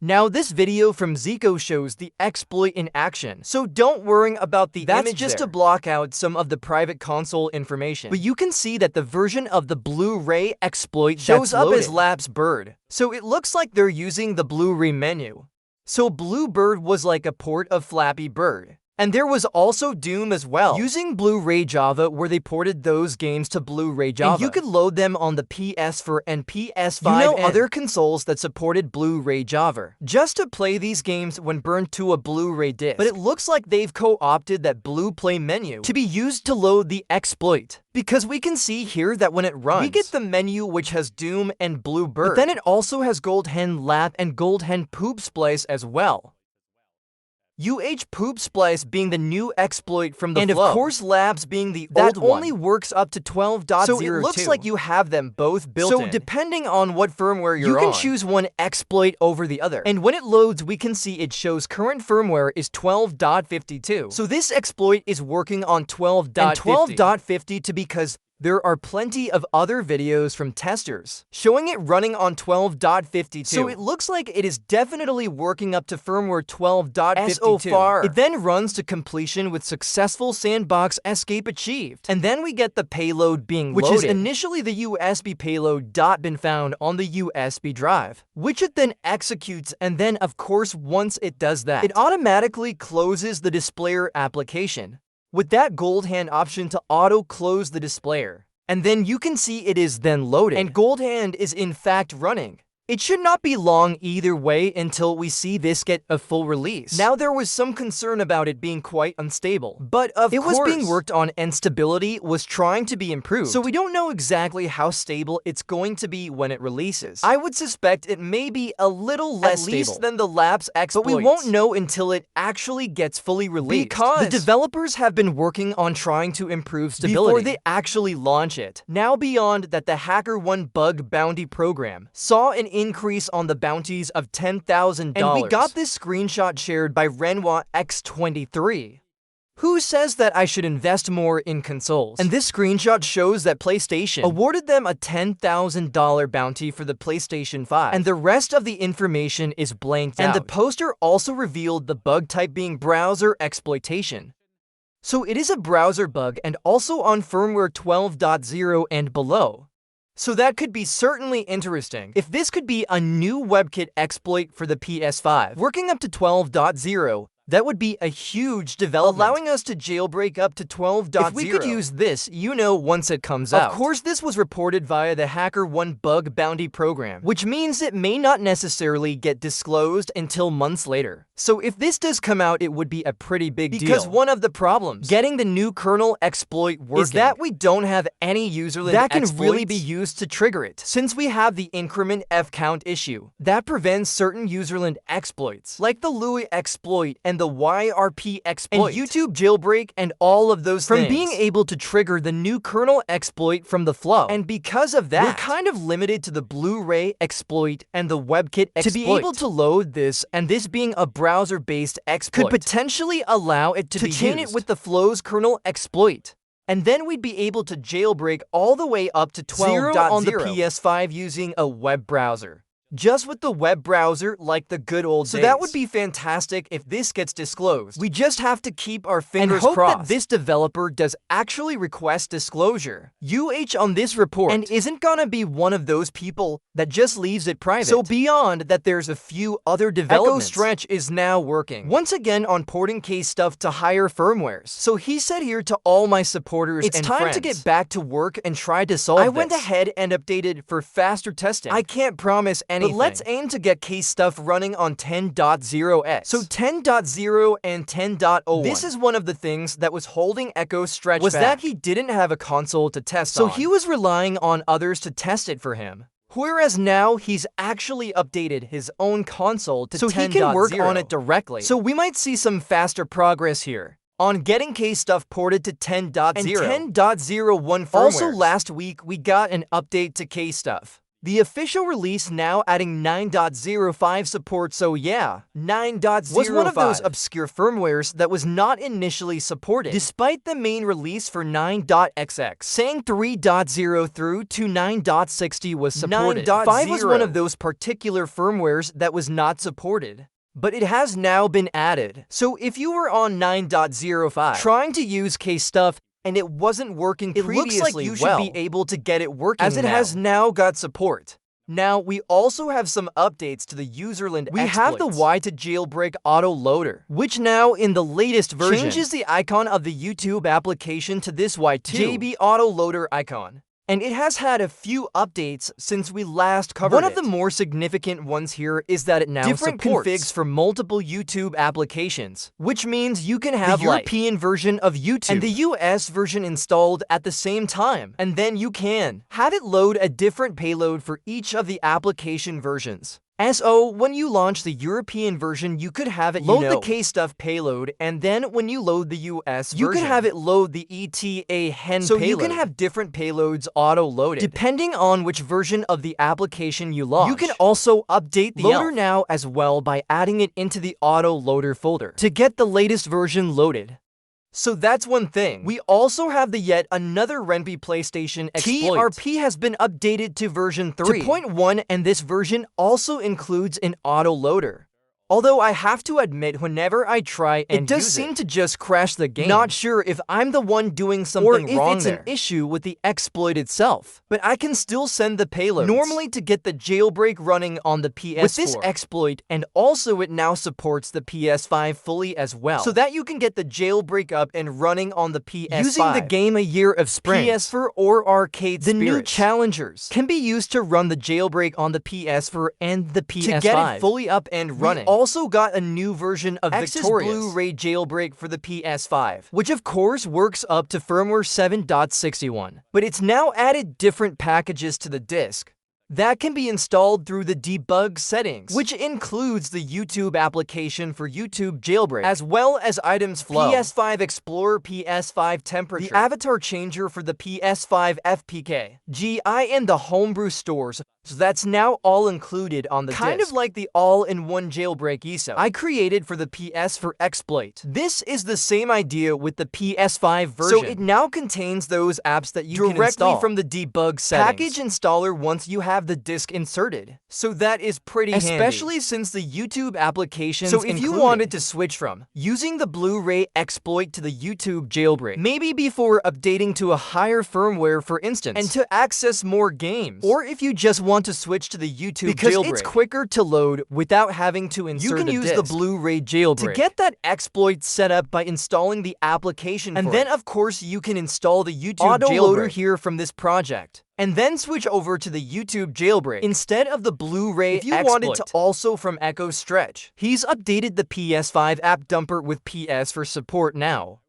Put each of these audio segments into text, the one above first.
Now this video from Zico shows the exploit in action, so don't worry about the image just to block out some of the private console information. But you can see that the version of the Blu-ray exploit shows up as Lapse Bird, so it looks like they're using the Blu-ray menu. So Bluebird was like a port of Flappy Bird. And there was also Doom as well, using Blu-ray Java, where they ported those games to Blu-ray Java. And you could load them on the PS4 and PS5 and other consoles that supported Blu-ray Java, just to play these games when burned to a Blu-ray disc. But it looks like they've co-opted that Blue Play menu to be used to load the exploit, because we can see here that when it runs, we get the menu which has Doom and Bluebird, but then it also has Gold Hen Lap and Gold Hen Poop Splice as well. Poop Splice being the new exploit from the flow, and of course Labs being the old one. That only works up to 12.02. So it looks like you have them both built in. So depending on what firmware you're on, you can choose one exploit over the other. And when it loads, we can see it shows current firmware is 12.52. So this exploit is working on 12.50. And 12.50 because there are plenty of other videos from testers showing it running on 12.52. So it looks like it is definitely working up to firmware 12.52. So far. It then runs to completion with successful sandbox escape achieved. And then we get the payload being loaded, which is initially the USB payload been found on the USB drive, which it then executes, and then of course once it does that, it automatically closes the displayer application with that Gold Hand option to auto-close the displayer. And then you can see it is then loaded, and Gold Hand is in fact running. It should not be long either way until we see this get a full release. Now there was some concern about it being quite unstable, but of course it was being worked on and stability was trying to be improved. So we don't know exactly how stable it's going to be when it releases. I would suspect it may be a little less stable than the Lapse exploits, but we won't know until it actually gets fully released, because the developers have been working on trying to improve stability before they actually launch it. Now beyond that, the HackerOne bug bounty program saw an increase on the bounties of $10,000. And we got this screenshot shared by Renoir X23, who says that I should invest more in consoles. And this screenshot shows that PlayStation awarded them a $10,000 bounty for the PlayStation 5, and the rest of the information is blanked out. And the poster also revealed the bug type being browser exploitation. So it is a browser bug and also on firmware 12.0 and below. So that could be certainly interesting if this could be a new WebKit exploit for the PS5. Working up to 12.0, that would be a huge development, allowing us to jailbreak up to 12.0. If we could use this, once it comes out. Of course, this was reported via the HackerOne bug bounty program, which means it may not necessarily get disclosed until months later. So if this does come out, it would be a pretty big deal. Because one of the problems getting the new kernel exploit working is that we don't have any Userland that can really be used to trigger it, since we have the increment fcount issue that prevents certain Userland exploits, like the Louis exploit and the YRP exploit, and YouTube jailbreak, and all of those things from being able to trigger the new kernel exploit from the flow. And because of that, we're kind of limited to the Blu-ray exploit and the WebKit exploit. To be able to load this, and this being a browser-based exploit, could potentially allow it to chain it with the Flow's kernel exploit. And then we'd be able to jailbreak all the way up to 12.0 on the PS5 using a web browser. Just with the web browser like the good old days. So that would be fantastic if this gets disclosed. We just have to keep our fingers crossed that this developer does actually request disclosure. On this report and isn't gonna be one of those people that just leaves it private. So beyond that, there's a few other developments. Stretch is now working once again on porting Kstuff to higher firmwares. So he said here to all my supporters, it's time to get back to work and try to solve this. I went ahead and updated for faster testing. I can't promise anything, but let's aim to get Kstuff running on 10.0x. So 10.0 and 10.01. This is one of the things that was holding Echo Stretch back, that he didn't have a console to test on. So he was relying on others to test it for him. Whereas now he's actually updated his own console to 10.0. So he can work on it directly. So we might see some faster progress here on getting Kstuff ported to 10.0 and 10.01 firmware. Also last week we got an update to Kstuff. The official release now adding 9.05 support, so yeah, 9.05 was one of those obscure firmwares that was not initially supported, despite the main release for 9.xx saying 3.0 through to 9.60 was supported. 9.5 was one of those particular firmwares that was not supported, but it has now been added. So if you were on 9.05 trying to use Kstuff and it wasn't working previously, it looks like you should be able to get it working as it has now got support. Now, we also have some updates to the Userland exploits. We have the Y to jailbreak auto loader, which now in the latest version changes the icon of the YouTube application to this Y2 JB auto loader icon. And it has had a few updates since we last covered it. One of the more significant ones here is that it now supports configs for multiple YouTube applications, which means you can have the European version of YouTube and the US version installed at the same time, and then you can have it load a different payload for each of the application versions. So, when you launch the European version, you could have it load the Kstuff payload, and then when you load the US version, you could have it load the ETA hen payload. So you can have different payloads auto-loaded, depending on which version of the application you launch. You can also update the loader now as well by adding it into the auto-loader folder to get the latest version loaded. So that's one thing. We also have the yet another Renpy PlayStation exploit. TRP has been updated to version 3.1, and this version also includes an auto-loader. Although I have to admit, whenever I try and it does seem to just crash the game. Not sure if I'm the one doing something wrong or if it's an issue with the exploit itself. But I can still send the payloads normally to get the jailbreak running on the PS4 with this exploit, and also it now supports the PS5 fully as well, so that you can get the jailbreak up and running on the PS5 using the game A Year of Spring. PS4 or Arcade Spirits. The new challengers can be used to run the jailbreak on the PS4 and the PS5 to get it fully up and running. Also got a new version of Victorious Blu-ray jailbreak for the PS5, which of course works up to firmware 7.61, but it's now added different packages to the disc that can be installed through the debug settings, which includes the YouTube application for YouTube jailbreak, as well as items flow, PS5 Explorer, PS5 temperature, the avatar changer for the PS5 FPK, GI, and the homebrew stores. So that's now all included on the kind of like the all-in-one jailbreak ESO I created for the PS4 exploit. This is the same idea with the PS5 version. So it now contains those apps that you can install directly from the debug settings. Package installer once you have the disk inserted. So that is pretty handy, especially since the YouTube application. So if you wanted to switch from using the Blu-ray exploit to the YouTube jailbreak, maybe before updating to a higher firmware, for instance, and to access more games, or if you just want to switch to the YouTube because jailbreak, it's quicker to load without having to insert a disc. You can use the Blu-ray jailbreak to get that exploit set up by installing the application, and then of course you can install the YouTube auto-loader here from this project, and then switch over to the YouTube jailbreak instead of the Blu-ray exploit. If you wanted to also from Echo Stretch, he's updated the PS5 app dumper with PS4 support now.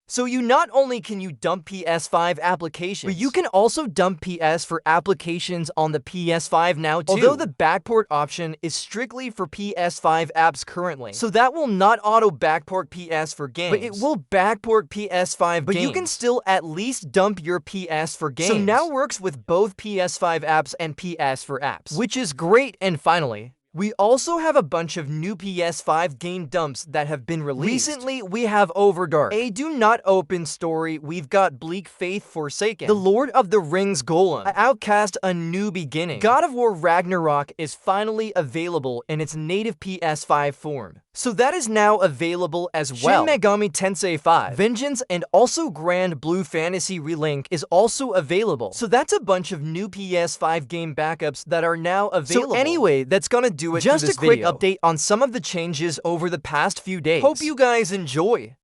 So you not only can you dump PS5 applications, but you can also dump PS4 applications on the PS5 now too. Although the backport option is strictly for PS5 apps currently, so that will not auto backport PS4 games, but it will backport PS5 but games. You can still at least dump your PS4 games. So now works with both PS5 apps and PS4 apps, which is great. And finally, we also have a bunch of new PS5 game dumps that have been released. Recently, we have Overdark, a do not open story. We've got Bleak Faith Forsaken, The Lord of the Rings Golem, Outcast A New Beginning. God of War Ragnarok is finally available in its native PS5 form, so that is now available as well. Shin Megami Tensei 5, Vengeance, and also Grand Blue Fantasy Relink is also available. So that's a bunch of new PS5 game backups that are now available. So anyway, that's gonna do it. Just a quick update on some of the changes over the past few days. Hope you guys enjoy.